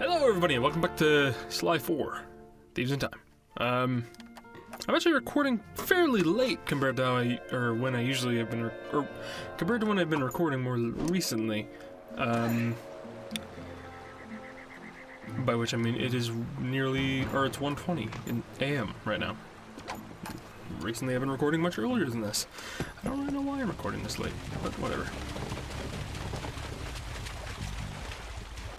Hello everybody and welcome back to Sly 4, Thieves in Time. I'm actually recording fairly late compared to when I usually have been, compared to when I've been recording more recently. By which I mean it is it's 1:20 in AM right now. Recently I've been recording much earlier than this. I don't really know why I'm recording this late, but whatever.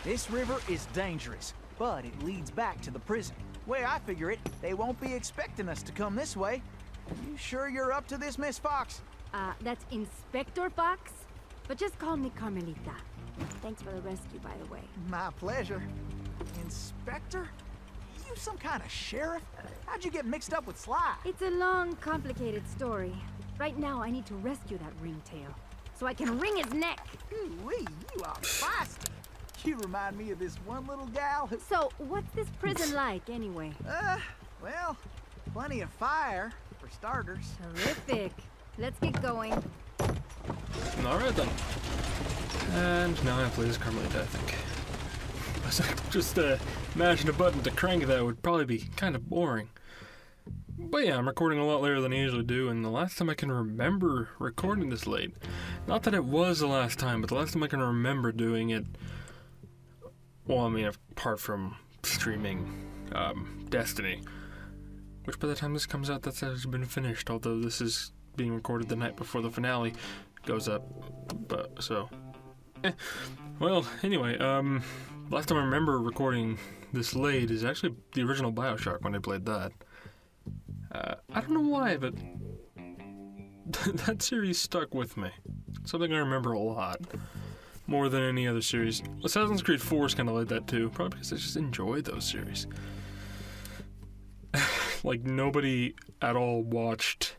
This river is dangerous, but it leads back to the prison. Way I figure it, they won't be expecting us to come this way. You sure you're up to this, Miss Fox? That's Inspector Fox, but just call me Carmelita. Thanks for the rescue, by the way. My pleasure. Inspector? You some kind of sheriff? How'd you get mixed up with Sly? It's a long, complicated story. Right now, I need to rescue that ringtail, so I can wring his neck. Ooh-wee, you are feisty. You remind me of this one little gal who... So, what's this prison like, anyway? Well, plenty of fire, for starters. Terrific. Let's get going. Alright then. And now I play as Carmelita, I think. Just imagine a button to crank that would probably be kind of boring. But yeah, I'm recording a lot later than I usually do, and the last time I can remember recording this late, not that it was the last time, but the last time I can remember doing it, well, I mean, apart from streaming Destiny, which by the time this comes out, that's actually been finished, although this is being recorded the night before the finale goes up, but, so, Well, anyway, last time I remember recording this late is actually the original BioShock when I played that. I don't know why, but that series stuck with me. Something I remember a lot. More than any other series. Assassin's Creed 4 is kind of like that too, probably because I just enjoy those series. Like, nobody at all watched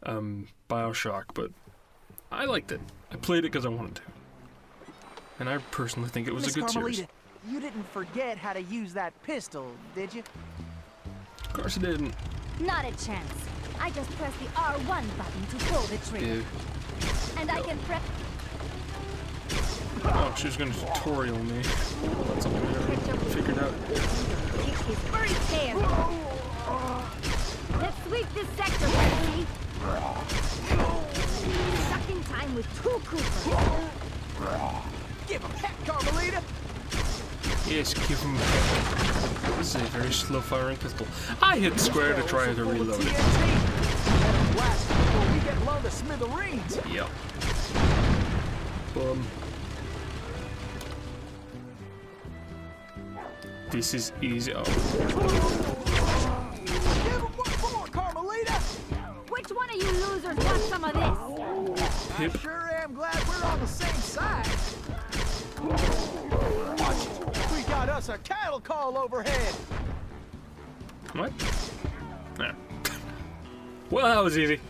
BioShock, but I liked it. I played it because I wanted to. And I personally think it was a good series. You didn't forget how to use that pistol, did you? Of course I didn't. Not a chance. I just press the R1 button to pull the trigger. And I can prep... Oh, she was going to tutorial me. That's something I already figured out. Kick his furry tail. Let's sweep this sector, Betsy. Stuck in time with 2 Coopers. Give him heck, Carmelita! Yes, give him back. This is a very slow-firing pistol. I hit square to try to reload it. Blast before we get blown to smithereens. Yep. Boom. This is easy. Oh. Give him one more, Carmelita! Which one of you losers wants some of this? Hip. I sure am glad we're on the same side. Watch it. We got us a cattle call overhead. What? Nah. Well, that was easy.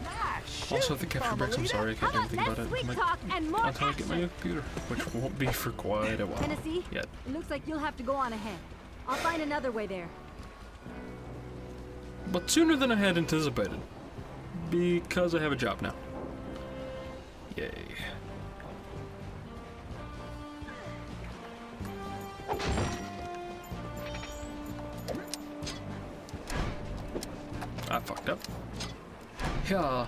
Nice. Also, the capture bricks, I'm sorry, I can't do anything about it. Until I get my new computer, which won't be for quite a while. Tennessee, yet. It looks like you'll have to go on ahead. I'll find another way there. But sooner than I had anticipated. Because I have a job now. Yay. I fucked up. Yeah.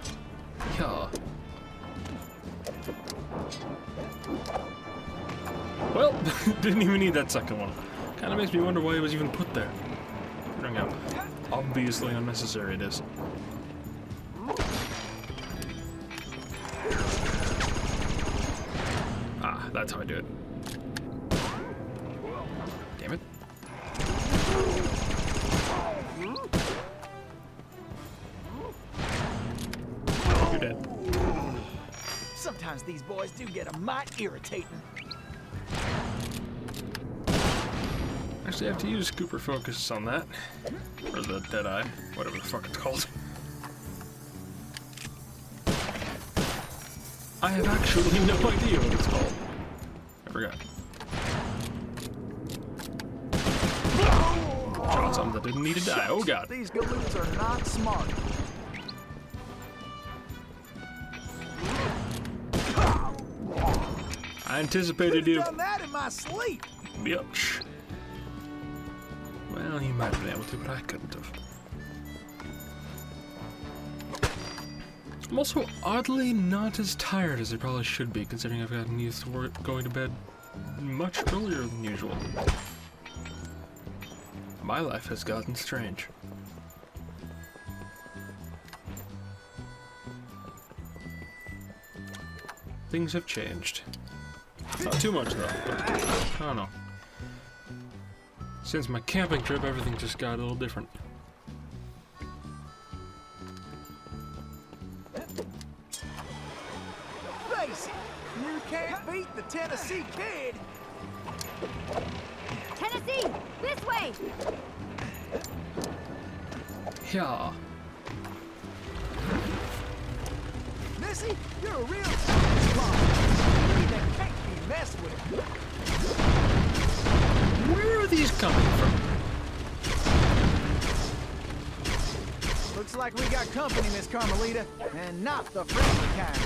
Yeah. Well, didn't even need that second one. Kinda makes me wonder why it was even put there. Bring out. Obviously unnecessary it is. Ah, that's how I do it. Damn it. You're dead. Sometimes these boys do get a mite irritating. Actually, I have to use Cooper Focus on that. Or the Deadeye, whatever the fuck it's called. I have actually no idea what it's called. I forgot. Shot something that didn't need to die. Oh god. These galoots are not smart. I anticipated you. Done that in my sleep. Bitch. Well, he might have been able to, but I couldn't have. I'm also oddly not as tired as I probably should be, considering I've gotten used to going to bed much earlier than usual. My life has gotten strange. Things have changed. Not too much though, but I don't know. Since my camping trip, everything just got a little different. Face it, you can't beat the Tennessee Kid. Tennessee, this way! Yeah. Missy, you're a real spot. That can't be messed with. Where are these coming from? Looks like we got company, Miss Carmelita, and not the friendly kind.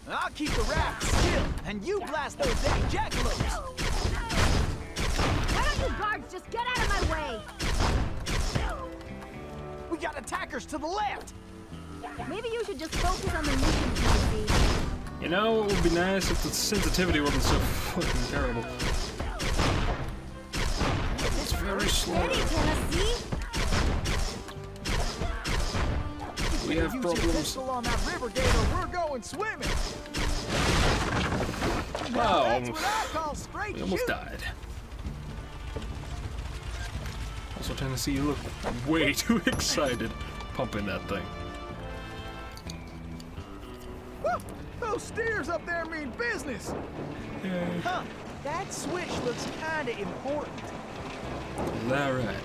I'll keep the rafts still, and you blast those dang jackalopes. Why don't you guards just get out of my way? We got attackers to the left. Maybe you should just focus on the mission, Tennessee. You know, it would be nice if the sensitivity wasn't so fucking terrible. It's very slow. Steady, Tennessee! We have Use your problems. pistol on that river gate or we're going swimming. Wow, That's what I call straight we almost shooting. died. Also, Tennessee, you look way too excited pumping that thing. Woo! Those steers up there mean business. Yay. Huh? That switch looks kinda important. Is that right?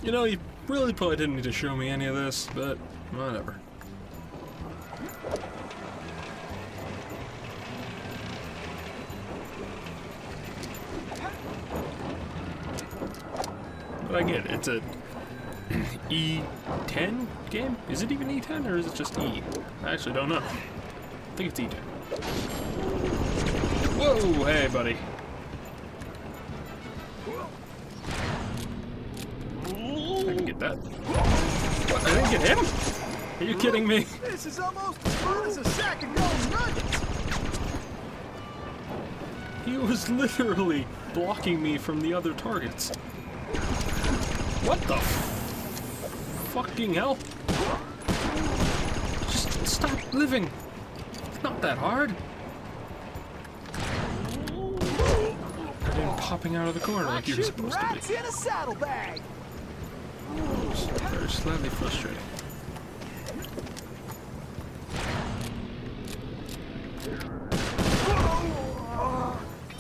You know, you really probably didn't need to show me any of this, but whatever. But I get it, it's a E10 game? Is it even E10 or is it just E? I actually don't know. I think it's E10. Whoa, hey buddy. I can get that. What, I didn't get him? Are you kidding me? This is almost as fun as a sack of golden nuggets. He was literally blocking me from the other targets. What the fucking hell? Just stop living. It's not that hard. And then popping out of the corner like you're Shooting supposed to be. rats in a saddlebag. Very slightly frustrating.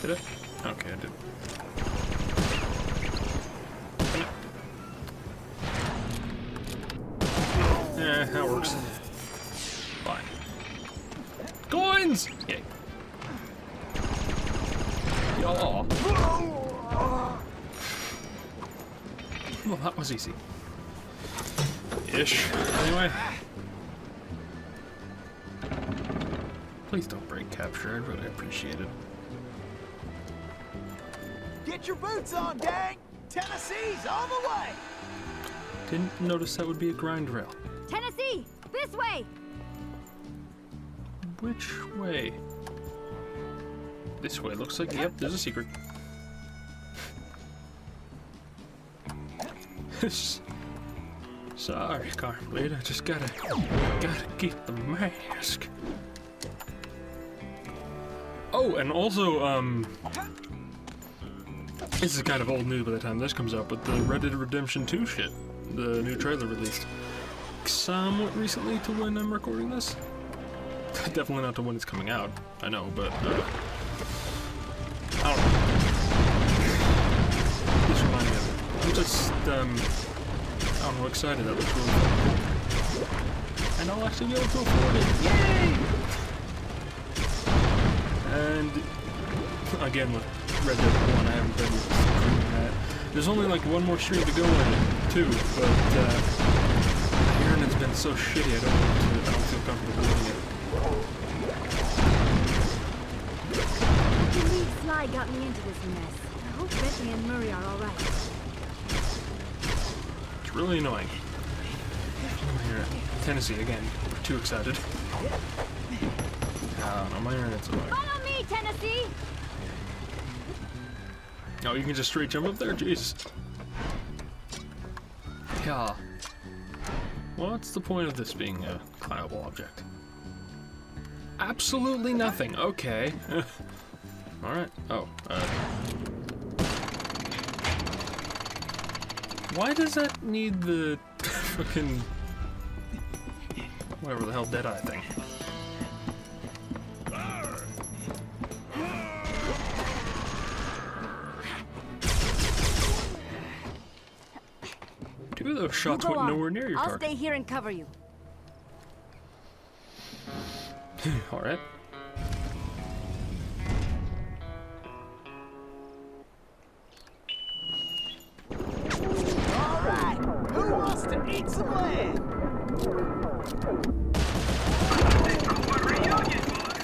Did I? Okay, I did. Eh, that works. Fine. Coins! Yay. Yaw. Well, that was easy. Ish. Anyway. Please don't break capture. I'd really appreciate it. Get your boots on, gang. Tennessee's on the way. Didn't notice that would be a grind rail. Tennessee, this way! Which way? This way. Looks like, yep, there's a secret. Sorry, Carmelita. I just gotta keep the mask. Oh, and also, this is kind of old news by the time this comes out, but the Red Dead Redemption 2 shit, the new trailer released somewhat recently to when I'm recording this. Definitely not to when it's coming out, I know, but, I don't know. Just remind me of it. I'm just, I don't know, excited. That looks really cool. And I'll actually be able to afford it. Yay! And again, with Red Dead 1, I haven't been streaming that. There's only like one more stream to go in it, too, but I hear it's been so shitty, I don't feel comfortable doing it. I believe Sly got me into this mess. I hope Bentley and Murray are alright. It's really annoying. My internet. Tennessee again. We're too excited. No, my internet's annoying. Follow me, Tennessee! Oh, you can just straight jump up there? Jesus. Yeah. What's the point of this being a climbable object? Absolutely nothing. Okay. Alright. Oh, why does that need the fucking whatever the hell Deadeye thing? Two of those shots went nowhere near your I'll target. stay here and cover you. Alright. Alright, who wants to eat some lamb?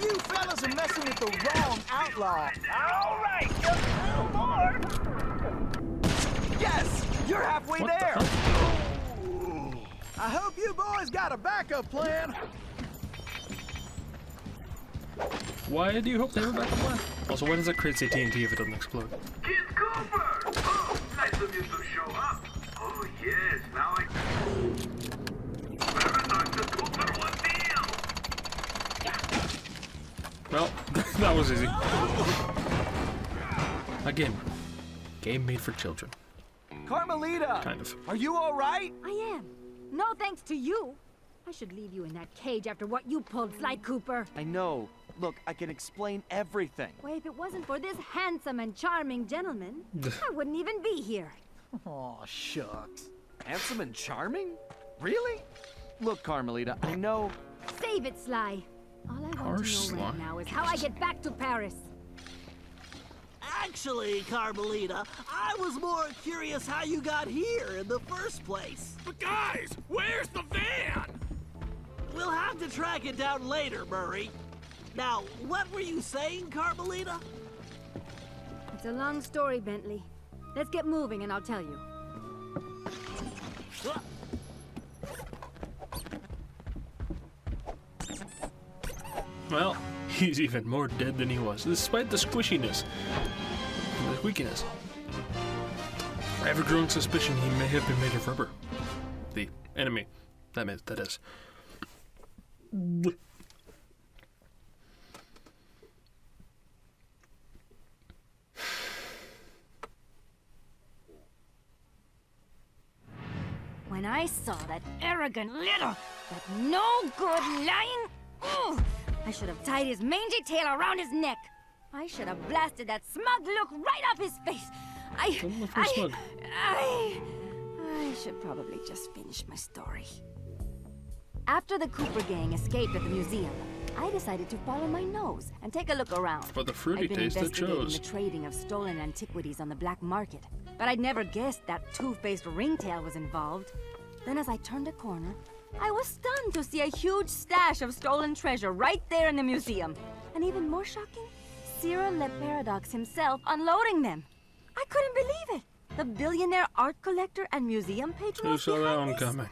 You fellas are messing with the wrong outlaw. Alright, just a little more. Yes, you're halfway What the there. hell? I hope you boys got a backup plan. Why do you hope they have a backup plan? Also, why does that crate say TNT if it doesn't explode? Kid Cooper! Oh, nice of you to show up. Oh, yes, now I... Better knock the Cooper one deal. Well, that was easy. Again, game made for children. Carmelita, Kind of. are you all right? I am. No thanks to you. I should leave you in that cage after what you pulled, Sly Cooper. I know. Look, I can explain everything. Why, if it wasn't for this handsome and charming gentleman, I wouldn't even be here. Oh, shucks. Handsome and charming? Really? Look, Carmelita, I know... Save it, Sly. All I want Harsh to know right Sly. now is how I get back to Paris. Actually, Carmelita, I was more curious how you got here in the first place. But guys, where's the van? We'll have to track it down later, Murray. Now, what were you saying, Carmelita? It's a long story, Bentley. Let's get moving and I'll tell you. Well, he's even more dead than he was, despite the squishiness. The squeakiness. I have a growing suspicion he may have been made of rubber. The enemy. That is. When I saw that arrogant little, that no good lying, I should have tied his mangy tail around his neck. I should have blasted that smug look right off his face. Don't look for smug. I should probably just finish my story. After the Cooper gang escaped at the museum, I decided to follow my nose and take a look around. But the fruity I'd been taste it investigating shows. the trading of stolen antiquities on the black market, but I'd never guessed that two-faced ringtail was involved. Then as I turned a corner, I was stunned to see a huge stash of stolen treasure right there in the museum. And even more shocking, Cyril Le Paradox himself unloading them. I couldn't believe it. The billionaire art collector and museum patron Who was saw that behind one this? coming?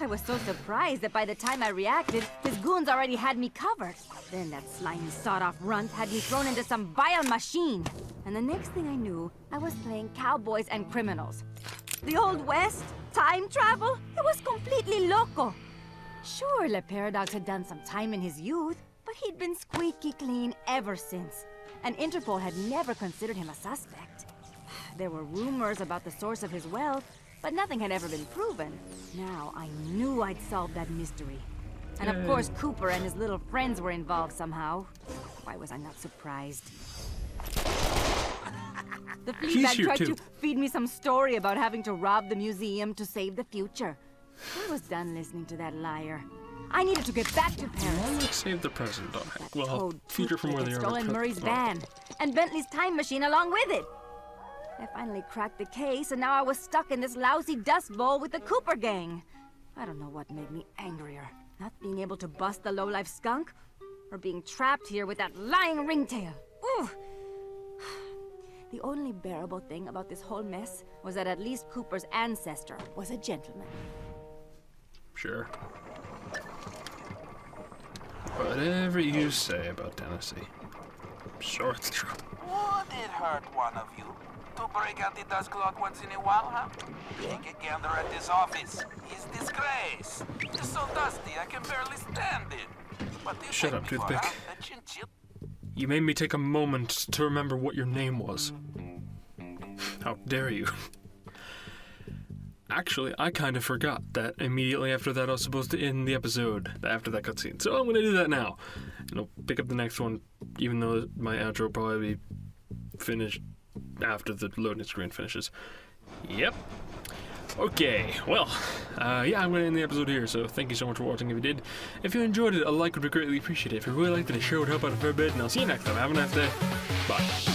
I was so surprised that by the time I reacted, his goons already had me covered. Then that slimy sawed-off runt had me thrown into some vile machine. And the next thing I knew, I was playing cowboys and criminals. The Old West? Time travel? It was completely loco. Sure, Le Paradox had done some time in his youth, but he'd been squeaky clean ever since. And Interpol had never considered him a suspect. There were rumors about the source of his wealth, but nothing had ever been proven. Now I knew I'd solved that mystery. And of course, Cooper and his little friends were involved somehow. Why was I not surprised? The He's feedback here tried too. to feed me some story about having to rob the museum to save the future. I was done listening to that liar. I needed to get back to Paris. Well, let's save the present. That Well, code future from where they had are. stolen Murray's van and Bentley's time machine along with it. I finally cracked the case, and now I was stuck in this lousy dust bowl with the Cooper gang. I don't know what made me angrier. Not being able to bust the lowlife skunk, or being trapped here with that lying ringtail. Ooh! The only bearable thing about this whole mess was that at least Cooper's ancestor was a gentleman. Sure. Whatever you say about Tennessee. Sure, it's true. Would it hurt one of you to break out the dust clock once in a while, huh? Take a gander at this office. It's disgrace. It's so dusty I can barely stand it. What do you Shut take up, me for, toothpick. huh? A chinchilla? You made me take a moment to remember what your name was. How dare you? Actually, I kind of forgot that immediately after that I was supposed to end the episode, after that cutscene. So I'm going to do that now. And I'll pick up the next one, even though my outro will probably be finished after the loading screen finishes. Yep. Okay, well, yeah, I'm going to end the episode here, so thank you so much for watching if you did. If you enjoyed it, a like would be greatly appreciated. If you really liked it, a share would help out a fair bit, and I'll see you next time. Have a nice day. Bye.